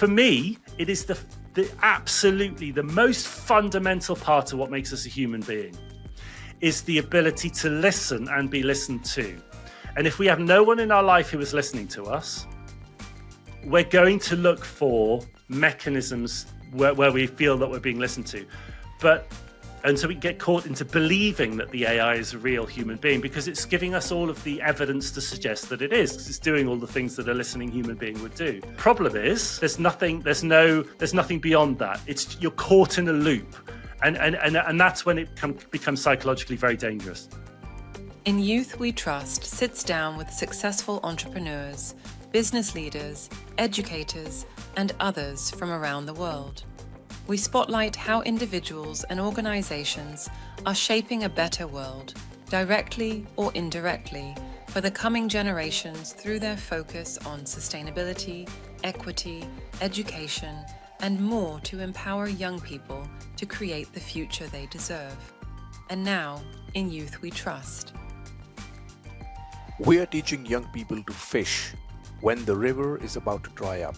For me, it is the absolutely the most fundamental part of what makes us a human being is the ability to listen and be listened to. And if we have no one in our life who is listening to us, we're going to look for mechanisms where we feel that we're being listened to. And so we get caught into believing that the AI is a real human being because it's giving us all of the evidence to suggest that it is, because it's doing all the things that a listening human being would do. Problem is, there's nothing beyond that. You're caught in a loop. And that's when it becomes psychologically very dangerous. In Youth We Trust sits down with successful entrepreneurs, business leaders, educators, and others from around the world. We spotlight how individuals and organizations are shaping a better world, directly or indirectly, for the coming generations through their focus on sustainability, equity, education, and more to empower young people to create the future they deserve. And now, in Youth We Trust. We are teaching young people to fish when the river is about to dry up.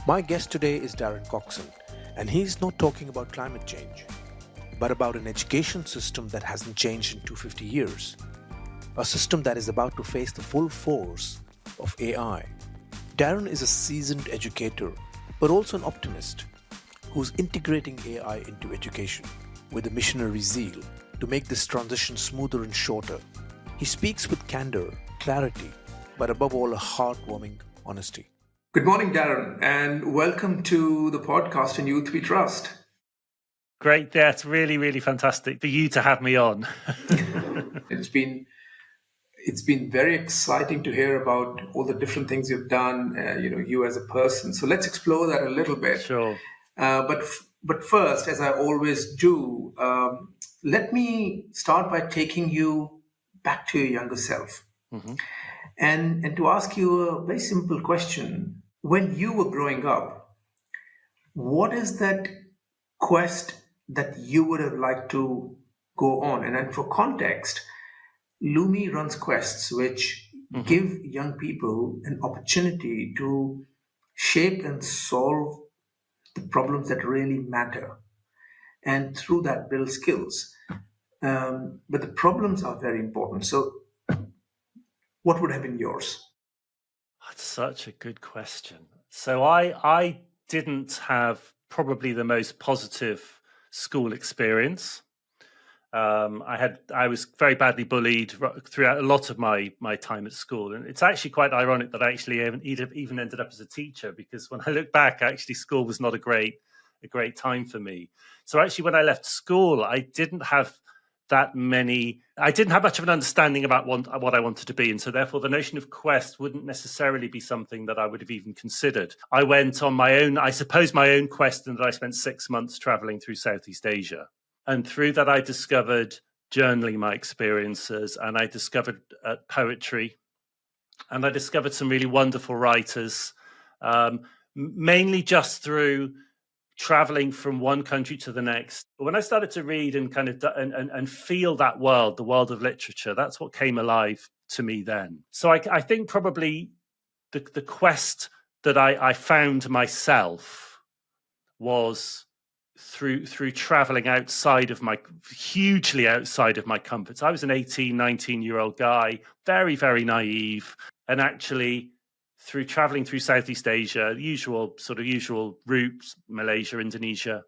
My guest today is Darren Coxon, and he's not talking about climate change, but about an education system that hasn't changed in 250 years. A system that is about to face the full force of AI. Darren is a seasoned educator, but also an optimist who's integrating AI into education with a missionary zeal to make this transition smoother and shorter. He speaks with candor, clarity, but above all, a heartwarming honesty. Good morning, Darren, and welcome to the podcast in Youth We Trust. Great. That's really, really fantastic for you to have me on. It's been very exciting to hear about all the different things you've done, you as a person. So let's explore that a little bit. Sure. But first, as I always do, let me start by taking you back to your younger self. Mm-hmm. And to ask you a very simple question. When you were growing up, what is that quest that you would have liked to go on? And then for context, Lumi runs quests which give young people an opportunity to shape and solve the problems that really matter. And through that, build skills. But the problems are very important. So what would have been yours? That's such a good question. So I didn't have probably the most positive school experience. I was very badly bullied throughout a lot of my time at school, and it's actually quite ironic that I actually even ended up as a teacher, because when I look back, actually school was not a great time for me. So actually, when I left school, I didn't have much of an understanding about what I wanted to be. And so therefore the notion of quest wouldn't necessarily be something that I would have even considered. I went on my own quest, and that I spent 6 months traveling through Southeast Asia. And through that, I discovered journaling my experiences, and I discovered poetry, and I discovered some really wonderful writers, mainly just through traveling from one country to the next. But when I started to read and kind of and feel that world, the world of literature, that's what came alive to me then. So I think probably the quest that I found myself was through traveling hugely outside of my comforts. I was an 18, 19-year-old guy, very, very naive, and actually through traveling through Southeast Asia, usual routes, Malaysia, Indonesia,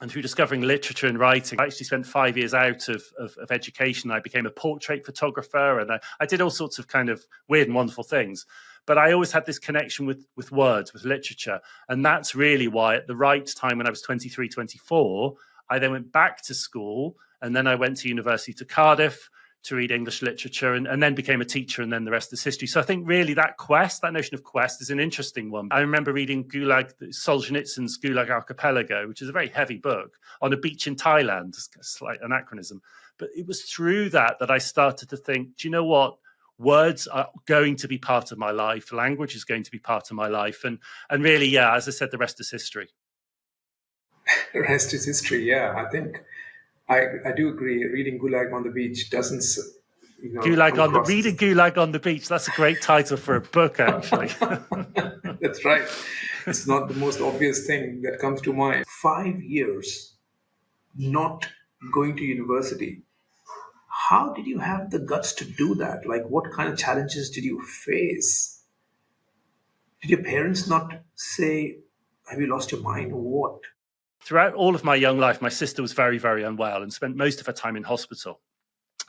and through discovering literature and writing. I actually spent 5 years out of education. I became a portrait photographer, and I did all sorts of kind of weird and wonderful things. But I always had this connection with words, with literature. And that's really why at the right time, when I was 23, 24, I then went back to school, and then I went to university to Cardiff to read English literature, and then became a teacher, and then the rest is history. So I think really that notion of quest is an interesting one. I remember reading Solzhenitsyn's Gulag Archipelago, which is a very heavy book, on a beach in Thailand. It's a slight anachronism. But it was through that I started to think, do you know what? Words are going to be part of my life. Language is going to be part of my life. And really, yeah, as I said, the rest is history. The rest is history, yeah. I think I do agree. Reading Gulag on the Beach doesn't, Reading Gulag on the Beach. That's a great title for a book, actually. That's right. It's not the most obvious thing that comes to mind. 5 years not going to university. How did you have the guts to do that? Like, what kind of challenges did you face? Did your parents not say, have you lost your mind or what? Throughout all of my young life, my sister was very, very unwell and spent most of her time in hospital.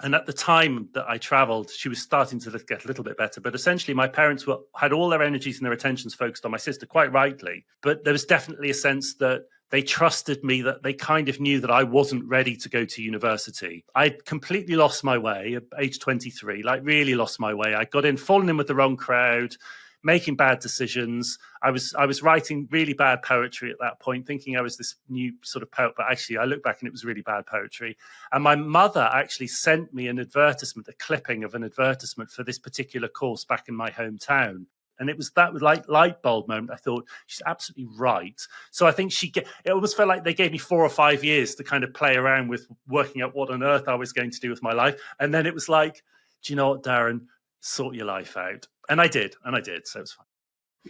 And at the time that I traveled, she was starting to get a little bit better. But essentially, my parents had all their energies and their attentions focused on my sister, quite rightly. But there was definitely a sense that they trusted me, that they kind of knew that I wasn't ready to go to university. I'd completely lost my way at age 23, like really lost my way. I got fallen in with the wrong crowd, making bad decisions. I was writing really bad poetry at that point, thinking I was this new sort of poet, but actually I look back and it was really bad poetry. And my mother actually sent me an advertisement, a clipping of an advertisement for this particular course back in my hometown. And it was that like light bulb moment. I thought, she's absolutely right. So I think it almost felt like they gave me 4 or 5 years to kind of play around with working out what on earth I was going to do with my life. And then it was like, do you know what, Darren? Sort your life out. And I did. So it's fine.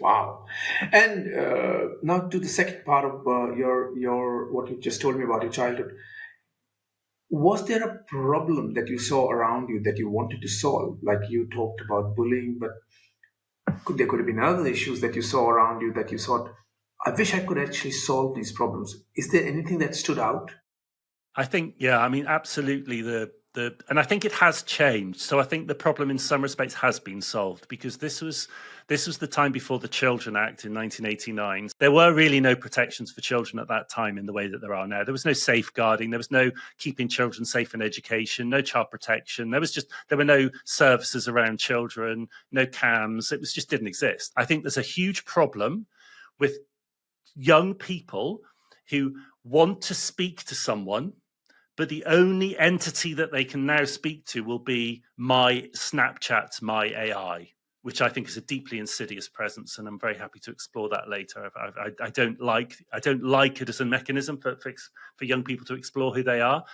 Wow. And now to the second part of your what you just told me about your childhood. Was there a problem that you saw around you that you wanted to solve? Like you talked about bullying, but there could have been other issues that you saw around you that you thought, I wish I could actually solve these problems. Is there anything that stood out? I think, yeah, I mean, absolutely. And I think it has changed. So I think the problem in some respects has been solved, because this was the time before the Children Act in 1989. There were really no protections for children at that time in the way that there are now. There was no safeguarding. There was no keeping children safe in education, no child protection. There were no services around children, no CAMs. It just didn't exist. I think there's a huge problem with young people who want to speak to someone, but the only entity that they can now speak to will be my Snapchat, my AI, which I think is a deeply insidious presence, and I'm very happy to explore that later. I don't like it as a mechanism for young people to explore who they are.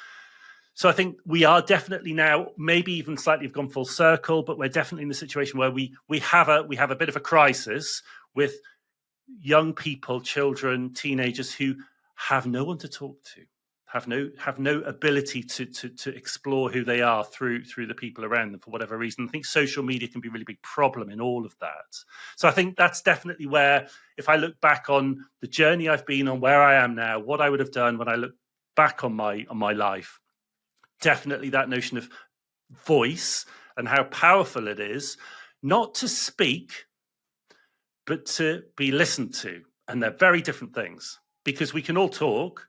So I think we are definitely now, maybe even slightly have gone full circle, but we're definitely in the situation where we have a bit of a crisis with young people, children, teenagers who have no one to talk to. Have no ability to explore who they are through the people around them for whatever reason. I think social media can be a really big problem in all of that. So I think that's definitely where, if I look back on the journey I've been on, where I am now, what I would have done when I look back on my life, definitely that notion of voice and how powerful it is, not to speak, but to be listened to. And they're very different things, because we can all talk.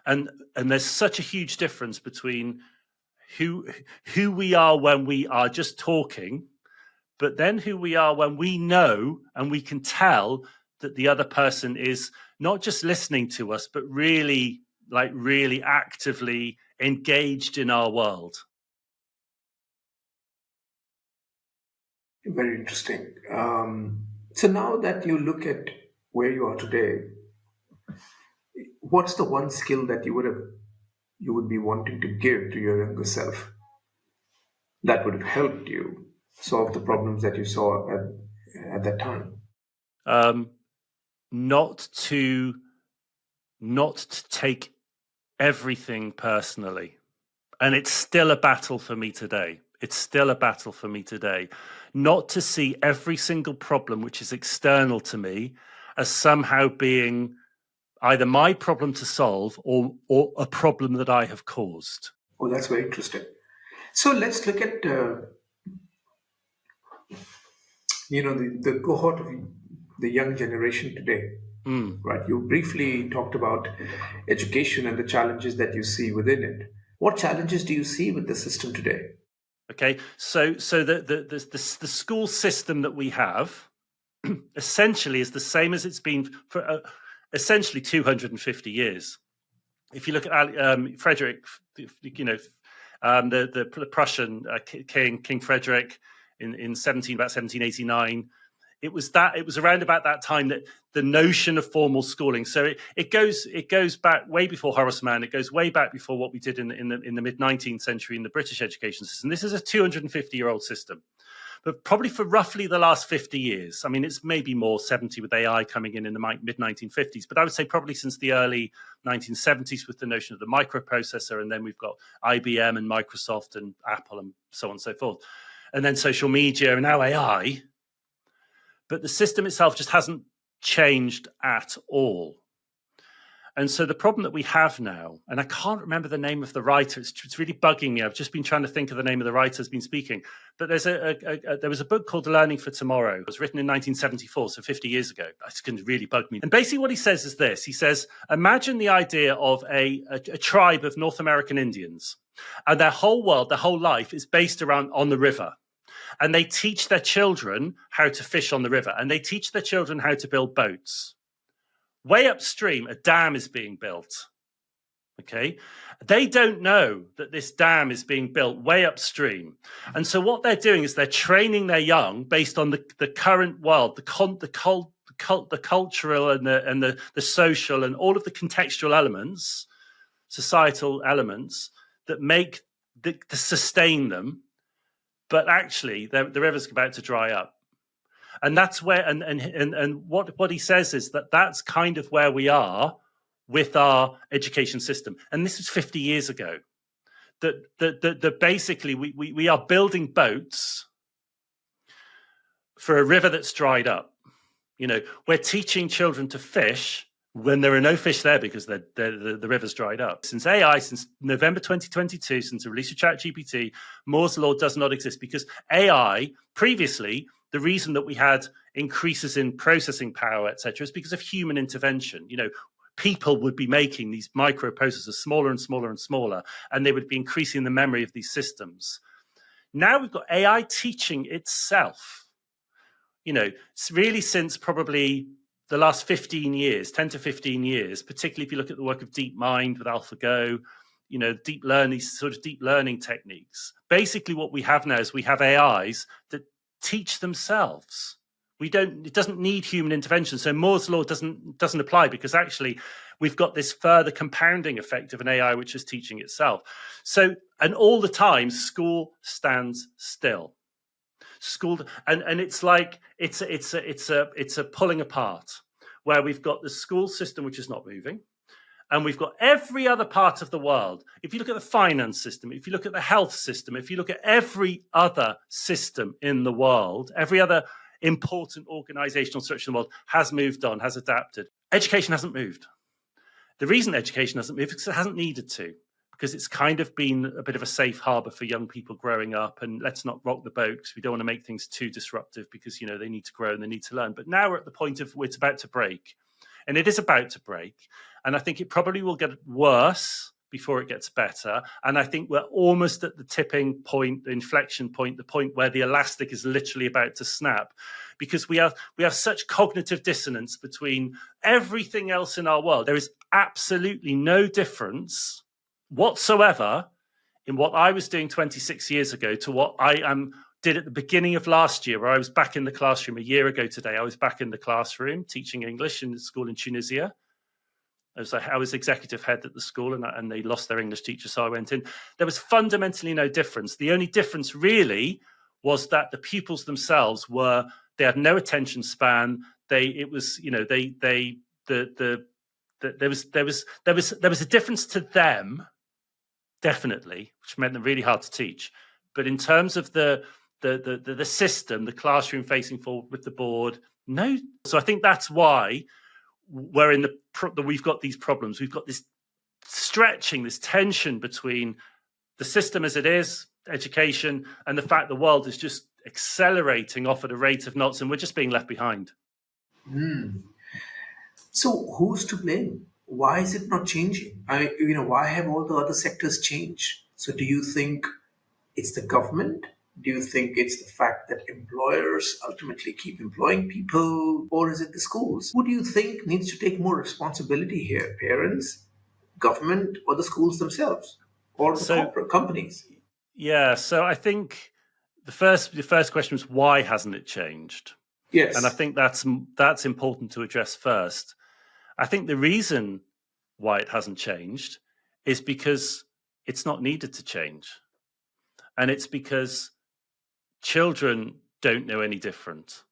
And there's such a huge difference between who we are when we are just talking, but then who we are when we know and we can tell that the other person is not just listening to us, but really actively engaged in our world. Very interesting. So now that you look at where you are today, what's the one skill that you would be wanting to give to your younger self that would have helped you solve the problems that you saw at that time? Not to take everything personally. And it's still a battle for me today. Not to see every single problem which is external to me as somehow being either my problem to solve or a problem that I have caused. Oh, that's very interesting. So let's look at the cohort of the young generation today. Right? You briefly talked about education and the challenges that you see within it. What challenges do you see with the system today? Okay, so the school system that we have essentially is the same as it's been for essentially 250 years. If you look at Frederick, the Prussian King Frederick in about 1789. It was around about that time that the notion of formal schooling. So it goes back way before Horace Mann. It goes way back before what we did in the mid 19th century in the British education system. This is a 250-year-old system. but probably for roughly the last 50 years. I mean, it's maybe more 70 with AI coming in the mid-1950s, but I would say probably since the early 1970s with the notion of the microprocessor, and then we've got IBM and Microsoft and Apple and so on and so forth, and then social media and now AI. But the system itself just hasn't changed at all. And so the problem that we have now, and I can't remember the name of the writer, it's really bugging me. I've just been trying to think of the name of the writer who's been speaking. But there was a book called Learning for Tomorrow. It was written in 1974, so 50 years ago. It's going to really bug me. And basically what he says is this. He says, imagine the idea of a tribe of North American Indians. And their whole world, their whole life is based around on the river. And they teach their children how to fish on the river. And they teach their children how to build boats. Way upstream, a dam is being built. Okay, they don't know that this dam is being built way upstream, and so what they're doing is they're training their young based on the current world, the cultural and the social and all of the contextual elements, societal elements that make to sustain them. But actually, the river's about to dry up. And that's where, and what he says is that that's kind of where we are with our education system. And this was 50 years ago. That basically we are building boats for a river that's dried up. You know, we're teaching children to fish when there are no fish there because the river's dried up. Since AI, since November 2022, since the release of ChatGPT, Moore's law does not exist because AI previously. The reason that we had increases in processing power, et cetera, is because of human intervention. You know, people would be making these microprocessors smaller and smaller and smaller, and they would be increasing the memory of these systems. Now we've got AI teaching itself. You know, it's really since probably the last 15 years, 10 to 15 years, particularly if you look at the work of DeepMind with AlphaGo, you know, deep learning, sort of deep learning techniques. Basically what we have now is we have AIs that teach themselves. It doesn't need human intervention. So Moore's law doesn't apply because actually we've got this further compounding effect of an AI which is teaching itself. So, and all the time school stands still. School and it's like it's a pulling apart where we've got the school system which is not moving. And we've got every other part of the world. If you look at the finance system, if you look at the health system, if you look at every other system in the world, every other important organizational structure in the world has moved on, has adapted. Education hasn't moved. The reason education hasn't moved is because it hasn't needed to, because it's kind of been a bit of a safe harbor for young people growing up. And let's not rock the boat because we don't want to make things too disruptive because, you know, they need to grow and they need to learn. But now we're at the point of where it's about to break. And it is about to break. And I think it probably will get worse before it gets better. And I think we're almost at the tipping point, the inflection point, the point where the elastic is literally about to snap. Because we have such cognitive dissonance between everything else in our world. There is absolutely no difference whatsoever in what I was doing 26 years ago to what I did at the beginning of last year, where I was back in the classroom a year ago today. I was back in the classroom teaching English in the school in Tunisia. I was executive head at the school and they lost their English teacher, so I went in. There was fundamentally no difference. The only difference really was that the pupils themselves they had no attention span. There was a difference to them, definitely, which made them really hard to teach. But in terms of the system, the classroom facing forward with the board, no. So I think that's why we're in we've got these problems. We've got this stretching, this tension between the system as it is, education, and the fact the world is just accelerating off at a rate of knots, and we're just being left behind. So who's to blame? Why is it not changing? Why have all the other sectors changed? So do you think it's the government? Do you think it's the fact that employers ultimately keep employing people? Or is it the schools? Who do you think needs to take more responsibility here? Parents, government, or the schools themselves? Or the corporate companies? Yeah, so I think the first question was, why hasn't it changed? Yes. And I think that's important to address first. I think the reason why it hasn't changed is because it's not needed to change. And it's because children don't know any different.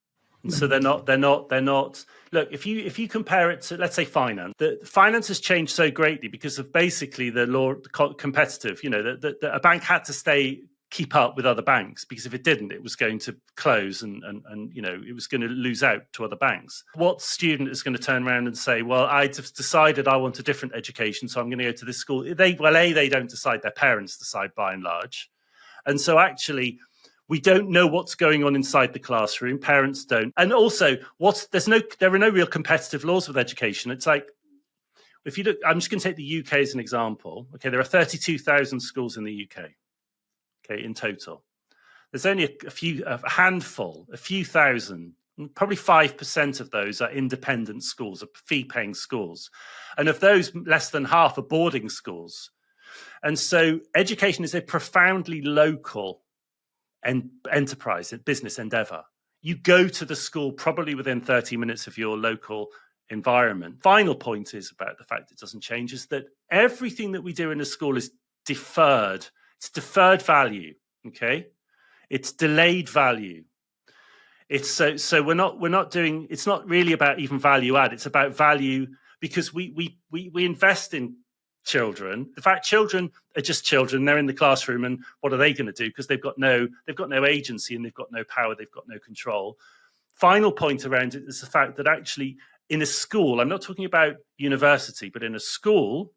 And so they're not. Look, if you compare it to, let's say, finance, the finance has changed so greatly because of basically the law, competitive. That a bank had to keep up with other banks, because if it didn't, it was going to close and it was going to lose out to other banks. What student is going to turn around and say, well, I just decided I want a different education, so I'm going to go to this school? They don't decide, their parents decide by and large. And so actually, we don't know what's going on inside the classroom. Parents don't. And also, there are no real competitive laws with education. It's like, if you look, I'm just going to take the UK as an example. Okay, there are 32,000 schools in the UK. Okay, in total. There's only a few thousand, probably 5% of those are independent schools, are fee-paying schools. And of those, less than half are boarding schools. And so education is a profoundly local enterprise, business endeavor. You go to the school probably within 30 minutes of your local environment. Final point is about the fact it doesn't change, is that everything that we do in a school is deferred. It's deferred value, okay? It's delayed value. It's so we're not doing. It's not really about even value add. It's about value, because we invest in children. The fact children are just children. They're in the classroom, and what are they going to do? Because they've got no agency, and they've got no power. They've got no control. Final point around it is the fact that actually in a school, I'm not talking about university, but in a school.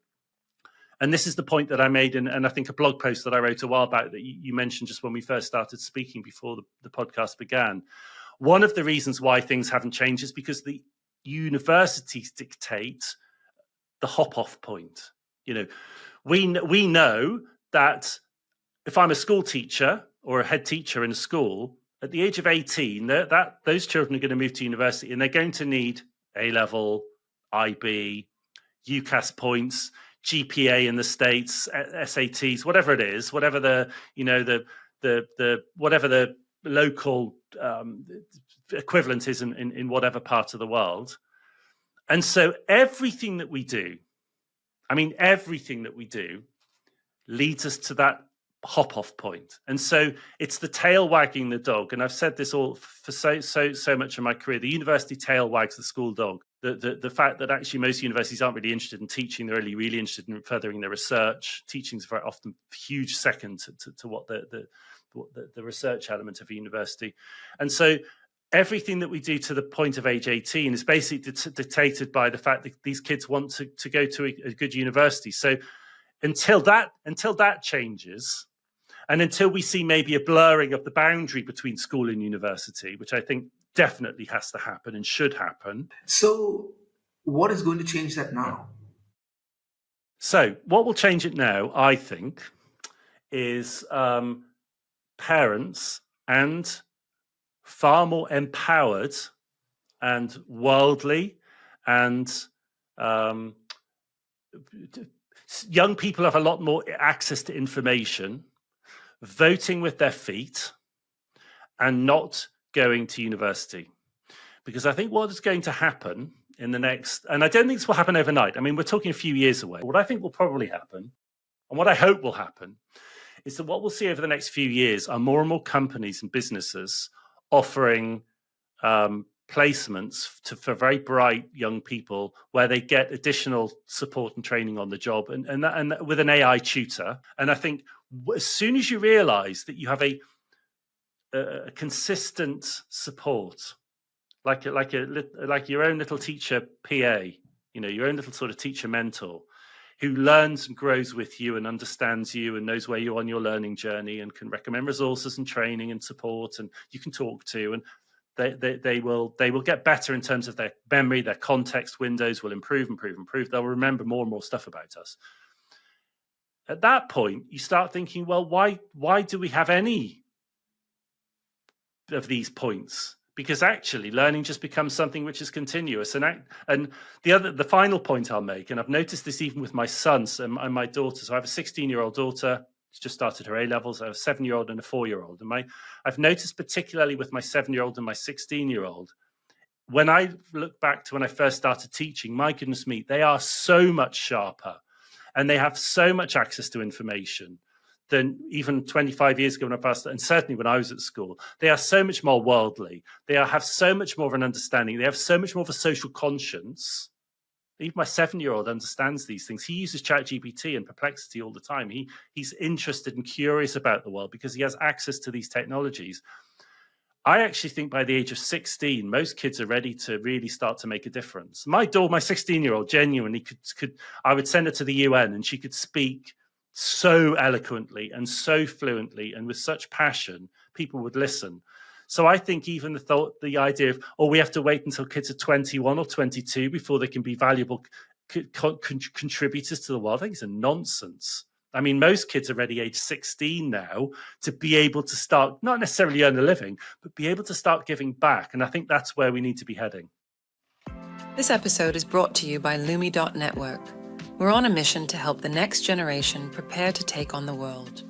And this is the point that I made in, and I think a blog post that I wrote a while back that you mentioned just when we first started speaking before the podcast began. One of the reasons why things haven't changed is because the universities dictate the hop-off point. We know that if I'm a school teacher or a head teacher in a school, at the age of 18, that those children are going to move to university, and they're going to need A-level, IB, UCAS points, GPA in the States, SATs, whatever it is, whatever the whatever the local equivalent is in whatever part of the world. And so everything that we do, leads us to that hop-off point. And so it's the tail wagging the dog. And I've said this all for so much of my career. The university tail wags the school dog. The fact that actually most universities aren't really interested in teaching, they're really interested in furthering their research. Teaching is very often huge second to what the research element of a university. And so everything that we do to the point of age 18 is basically dictated by the fact that these kids want to go to a good university. So until that changes, and until we see maybe a blurring of the boundary between school and university, which I think definitely has to happen and should happen. So what is going to change that now? So what will change it now, I think, is parents and far more empowered and worldly and young people have a lot more access to information, voting with their feet, and not going to university. Because I think what is going to happen in the next, and I don't think this will happen overnight. I mean, we're talking a few years away. What I think will probably happen, and what I hope will happen, is that what we'll see over the next few years are more and more companies and businesses offering placements for very bright young people where they get additional support and training on the job, and with an AI tutor. And I think as soon as you realize that you have a consistent support, like your own little teacher PA, your own little sort of teacher mentor, who learns and grows with you and understands you and knows where you're on your learning journey and can recommend resources and training and support, and you can talk to, and they will get better in terms of their memory, their context windows will improve. They'll remember more and more stuff about us. At that point, you start thinking, well, why do we have any of these points? Because actually learning just becomes something which is continuous. And the final point I'll make, and I've noticed this even with my sons and my daughter. So I have a 16-year-old daughter. She's just started her A-levels. I have a 7-year-old and a 4-year-old. And I've noticed particularly with my 7-year-old and my 16-year-old, when I look back to when I first started teaching, my goodness me, they are so much sharper and they have so much access to information than even 25 years ago when I passed, and certainly when I was at school. They are so much more worldly. They have so much more of an understanding. They have so much more of a social conscience. Even my 7-year-old understands these things. He uses ChatGPT and Perplexity all the time. He's interested and curious about the world because he has access to these technologies. I actually think by the age of 16, most kids are ready to really start to make a difference. My 16-year-old, genuinely could I would send her to the UN and she could speak so eloquently and so fluently and with such passion, people would listen. So I think even the idea of, we have to wait until kids are 21 or 22 before they can be valuable contributors to the world, I think it's a nonsense. I mean, most kids are already age 16 now to be able to start, not necessarily earn a living, but be able to start giving back. And I think that's where we need to be heading. This episode is brought to you by Lumi.network. We're on a mission to help the next generation prepare to take on the world.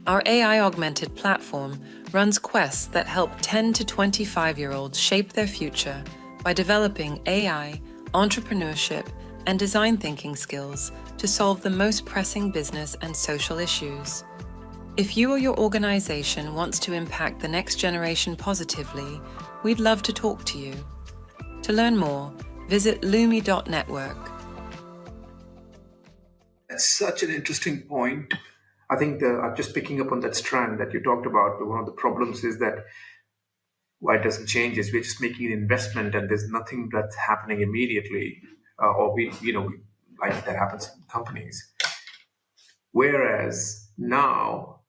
Our AI-augmented platform runs quests that help 10 to 25-year-olds shape their future by developing AI, entrepreneurship, and design thinking skills to solve the most pressing business and social issues. If you or your organization wants to impact the next generation positively, we'd love to talk to you. To learn more, visit Lumi.network. That's such an interesting point. I think I'm just picking up on that strand that you talked about. One of the problems is that why it doesn't change is we're just making an investment and there's nothing that's happening immediately, like that happens in companies. Whereas now,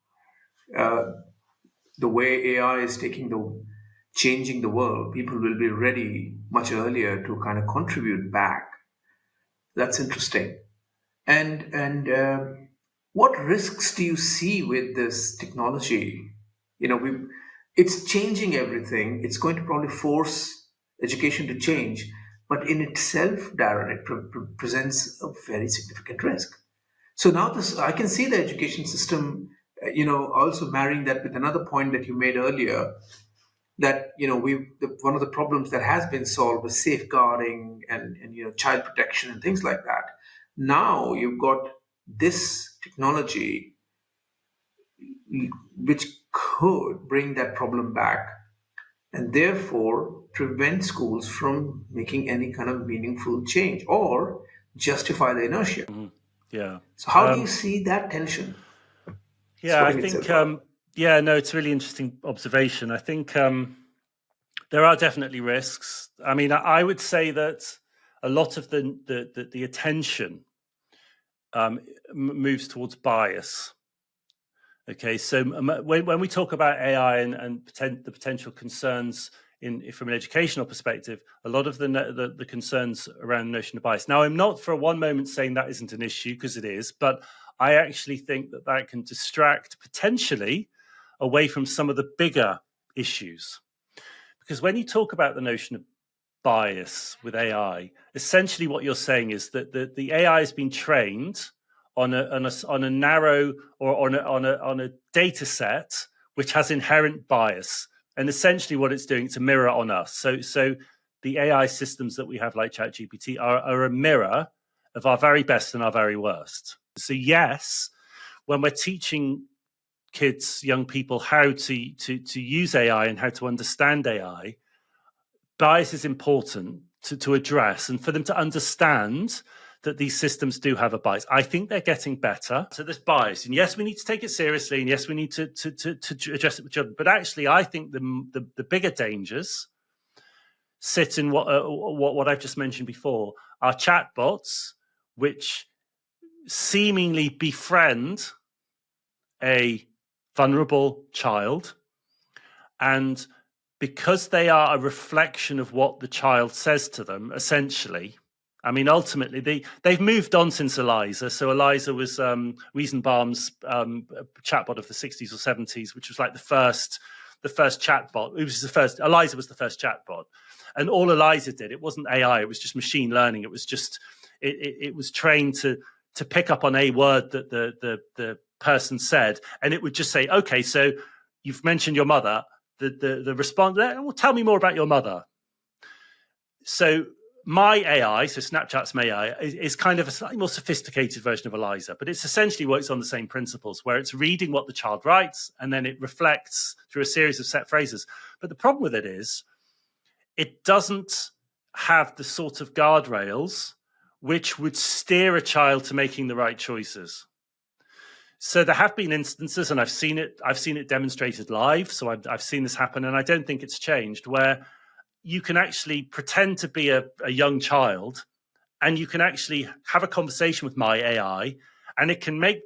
the way AI is changing the world, people will be ready much earlier to kind of contribute back. That's interesting. And what risks do you see with this technology? It's changing everything. It's going to probably force education to change. But in itself, Darren, it presents a very significant risk. So now I can see the education system, also marrying that with another point that you made earlier, that, one of the problems that has been solved was safeguarding and child protection and things like that. Now you've got this technology which could bring that problem back and therefore prevent schools from making any kind of meaningful change or justify the inertia. Mm-hmm. Yeah. So how do you see that tension? Yeah, I think, it's a really interesting observation. I think there are definitely risks. I mean, I would say that a lot of the attention moves towards bias. Okay, so when we talk about AI and the potential concerns from an educational perspective, a lot of the concerns around the notion of bias. Now, I'm not for one moment saying that isn't an issue, because it is, but I actually think that can distract potentially away from some of the bigger issues. Because when you talk about the notion of bias with AI, essentially what you're saying is that the AI has been trained on a narrow or on a data set which has inherent bias, and essentially what it's doing, it's a mirror on us. So the AI systems that we have, like ChatGPT, are a mirror of our very best and our very worst. So yes, when we're teaching kids, young people, how to use AI and how to understand AI, bias is important to address and for them to understand that these systems do have a bias. I think they're getting better. So there's bias, and yes, we need to take it seriously, and yes, we need to address it with children. But actually, I think the bigger dangers sit in what I've just mentioned before. Our chatbots, which seemingly befriend a vulnerable child, and because they are a reflection of what the child says to them, essentially. I mean, ultimately, they've moved on since Eliza. So Eliza was Wiesenbaum's chatbot of the 60s or 70s, which was like the first chatbot. Eliza was the first chatbot. And all Eliza did, it wasn't AI, it was just machine learning. It was just, it was trained to pick up on a word that the person said. And it would just say, okay, so you've mentioned your mother. The response, well, tell me more about your mother. So my AI, so Snapchat's my AI, is kind of a slightly more sophisticated version of Eliza, but it's essentially works on the same principles, where it's reading what the child writes and then it reflects through a series of set phrases. But the problem with it is it doesn't have the sort of guardrails which would steer a child to making the right choices. So there have been instances, and I've seen it demonstrated live, so I've seen this happen, and I don't think it's changed, where you can actually pretend to be a young child and you can actually have a conversation with my AI and it can make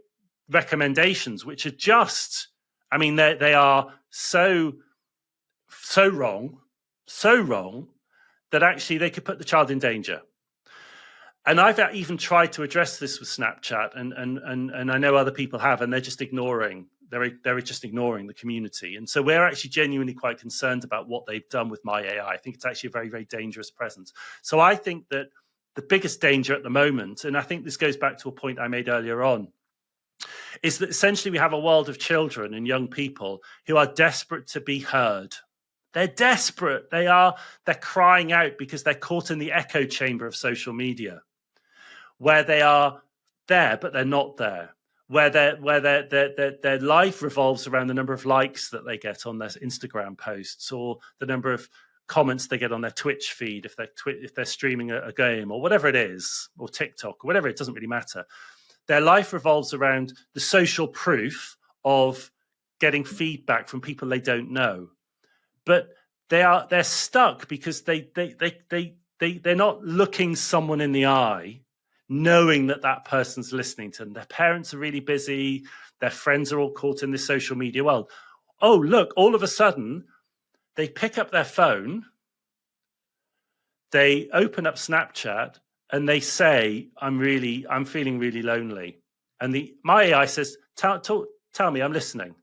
recommendations which are just, I mean, they are so wrong that actually they could put the child in danger. And I've even tried to address this with Snapchat, and I know other people have, and they're just ignoring. They're just ignoring the community, and so we're actually genuinely quite concerned about what they've done with my AI. I think it's actually a very, very dangerous presence. So I think that the biggest danger at the moment, and I think this goes back to a point I made earlier on, is that essentially we have a world of children and young people who are desperate to be heard. They're desperate. They're crying out because they're caught in the echo chamber of social media, where they are there, but they're not there, where their life revolves around the number of likes that they get on their Instagram posts or the number of comments they get on their Twitch feed if they're streaming a game or whatever it is, or TikTok or whatever, it doesn't really matter. Their life revolves around the social proof of getting feedback from people they don't know. But they're stuck because they're not looking someone in the eye, knowing that person's listening to them. Their parents are really busy. Their friends are all caught in this social media world. Oh, look, all of a sudden, they pick up their phone, they open up Snapchat, and they say, I'm feeling really lonely. And my AI says, tell me, I'm listening.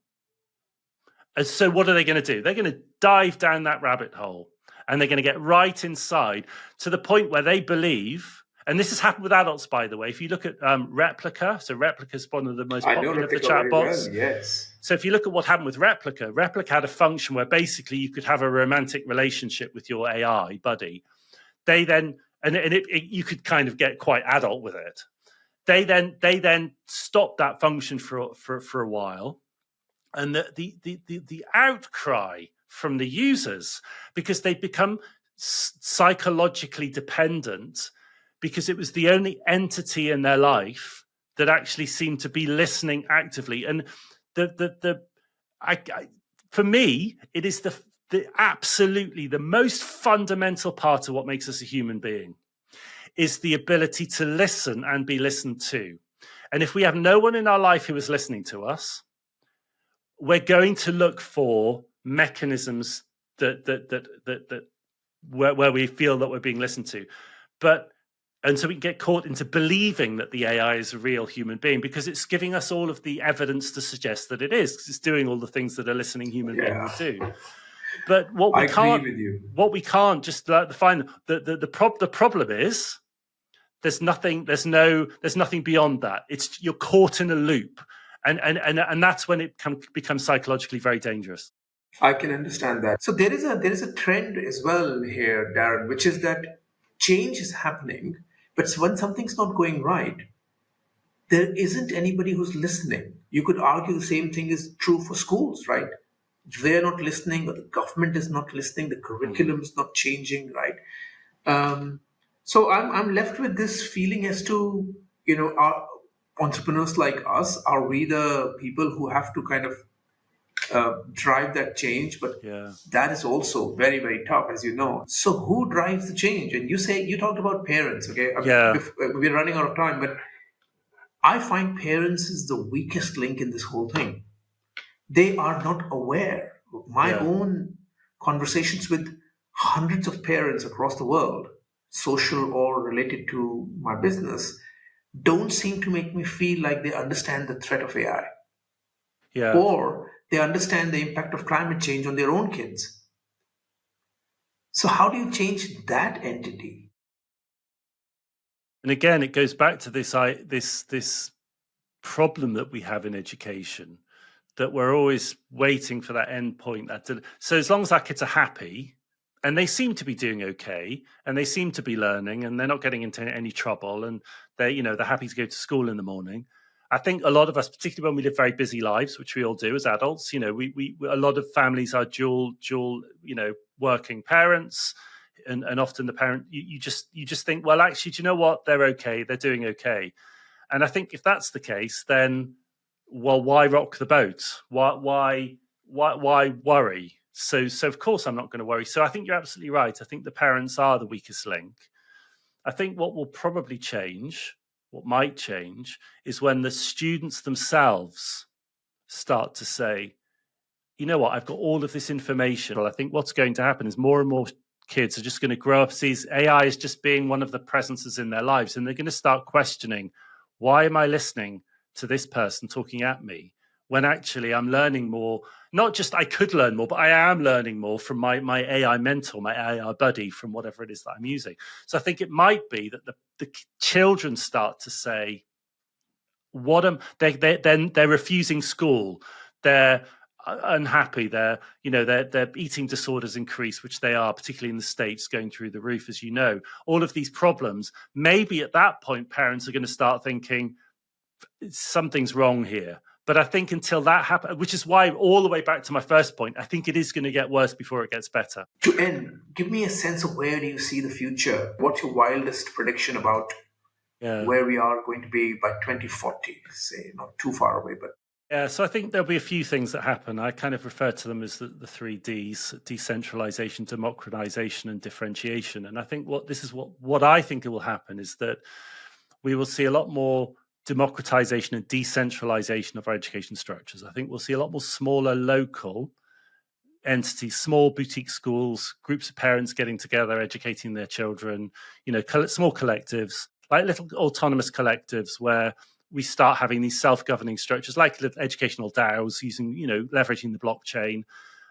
And so what are they going to do? They're going to dive down that rabbit hole, and they're going to get right inside to the point where they believe, and this has happened with adults, by the way. If you look at Replica, so Replica is one of the most popular of the chatbots. Well, yes. So if you look at what happened with Replica had a function where basically you could have a romantic relationship with your AI buddy. They then, you could kind of get quite adult with it. They then stopped that function for a while. And the outcry from the users, because they become psychologically dependent, because it was the only entity in their life that actually seemed to be listening actively. And for me, it is the absolutely the most fundamental part of what makes us a human being, is the ability to listen and be listened to. And if we have no one in our life who is listening to us, we're going to look for mechanisms that where we feel that we're being listened to. And so we get caught into believing that the AI is a real human being because it's giving us all of the evidence to suggest that it is, because it's doing all the things that a listening human being would do. But what we can't just find the problem is there's nothing beyond that. You're caught in a loop, and that's when it becomes psychologically very dangerous. I can understand that. So there is a trend as well here, Darren, which is that change is happening, but when something's not going right, there isn't anybody who's listening. You could argue the same thing is true for schools, right? They're not listening, or the government is not listening, the curriculum is not changing, right? So I'm left with this feeling as to, are entrepreneurs like us, are we the people who have to kind of drive that change? But that is also very, very tough, as you know. So who drives the change? And you talked about parents, okay? We're running out of time, but I find parents is the weakest link in this whole thing. They are not aware. My own conversations with hundreds of parents across the world, social or related to my business, don't seem to make me feel like they understand the threat of AI. Or they understand the impact of climate change on their own kids. So how do you change that entity? And again, it goes back to this problem that we have in education, that we're always waiting for that end point. So as long as our kids are happy and they seem to be doing okay, and they seem to be learning, and they're not getting into any trouble, and they're happy to go to school in the morning. I think a lot of us, particularly when we live very busy lives, which we all do as adults, we a lot of families are dual, working parents, and often the parent, you just think, well, actually, do you know what? They're okay. They're doing okay. And I think if that's the case, then, well, why rock the boat? Why worry? So of course I'm not going to worry. So I think you're absolutely right. I think the parents are the weakest link. I think what will probably change, what might change, is when the students themselves start to say, you know what, I've got all of this information. Well, I think what's going to happen is more and more kids are just going to grow up, see AI as just being one of the presences in their lives, and they're going to start questioning, why am I listening to this person talking at me when actually I'm learning more? Not just I could learn more, but I am learning more from my AI mentor, my AI buddy, from whatever it is that I'm using. So I think it might be that the children start to say, they're refusing school, they're unhappy, their eating disorders increase, which they are, particularly in the States, going through the roof, as you know. All of these problems, maybe at that point parents are going to start thinking something's wrong here. But I think until that happens, which is why, all the way back to my first point, I think it is going to get worse before it gets better. To end, give me a sense of where do you see the future? What's your wildest prediction about where we are going to be by 2040? Say, not too far away, but... Yeah, so I think there'll be a few things that happen. I kind of refer to them as the 3 Ds: decentralization, democratization, and differentiation. And I think what I think will happen is that we will see a lot more democratization and decentralization of our education structures. I think we'll see a lot more smaller local entities, small boutique schools, groups of parents getting together, educating their children, small collectives, like little autonomous collectives where we start having these self-governing structures like educational DAOs using, leveraging the blockchain.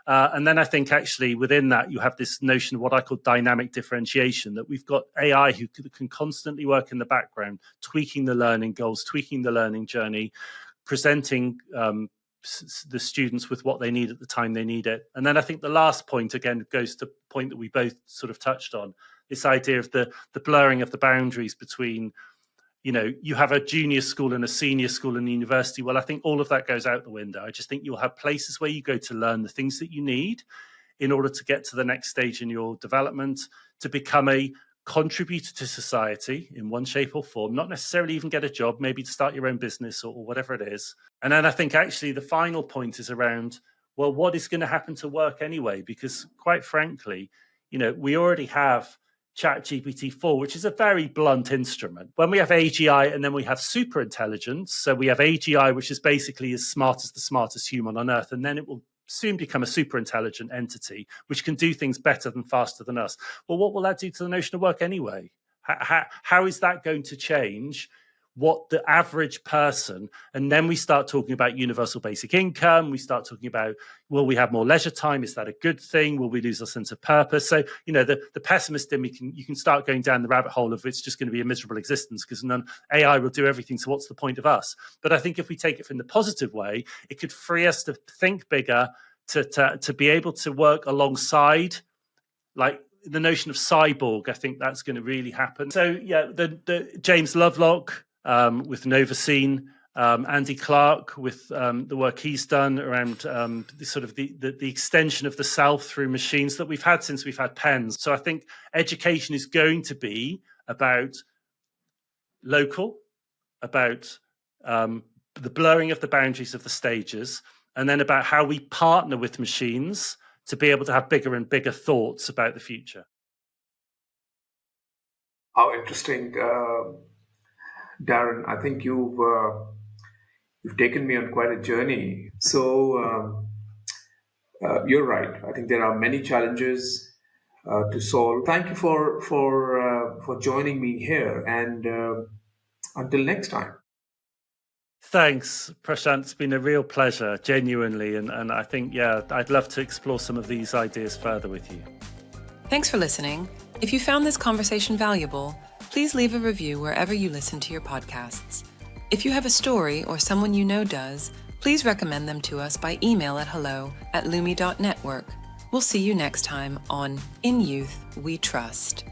And then I think actually within that, you have this notion of what I call dynamic differentiation, that we've got AI who can constantly work in the background, tweaking the learning goals, tweaking the learning journey, presenting the students with what they need at the time they need it. And then I think the last point, again, goes to the point that we both sort of touched on, this idea of the blurring of the boundaries between, you have a junior school and a senior school and a university. Well, I think all of that goes out the window. I just think you'll have places where you go to learn the things that you need in order to get to the next stage in your development, to become a contributor to society in one shape or form, not necessarily even get a job, maybe to start your own business or whatever it is. And then I think actually the final point is around, well, what is going to happen to work anyway? Because quite frankly, we already have ChatGPT-4, which is a very blunt instrument. When we have AGI and then we have super intelligence, so we have AGI, which is basically as smart as the smartest human on earth, and then it will soon become a super intelligent entity, which can do things better than faster than us. Well, what will that do to the notion of work anyway? How is that going to change what the average person, and then we start talking about universal basic income, we start talking about, will we have more leisure time? Is that a good thing? Will we lose our sense of purpose? So, the pessimist in me, you can start going down the rabbit hole of it's just going to be a miserable existence because AI will do everything, so what's the point of us? But I think if we take it from the positive way, it could free us to think bigger, to be able to work alongside, like the notion of cyborg. I think that's going to really happen. So yeah, the James Lovelock, with Novacine, Andy Clark with the work he's done around the extension of the self through machines that we've had since we've had pens. So I think education is going to be about local, about the blurring of the boundaries of the stages, and then about how we partner with machines to be able to have bigger and bigger thoughts about the future. How interesting. Darren, I think you've taken me on quite a journey. So you're right. I think there are many challenges to solve. Thank you for joining me here, and until next time. Thanks, Prashant. It's been a real pleasure, genuinely, and I think I'd love to explore some of these ideas further with you. Thanks for listening. If you found this conversation valuable, please leave a review wherever you listen to your podcasts. If you have a story or someone you know does, please recommend them to us by email at hello@lumi.network. We'll see you next time on In Youth We Trust.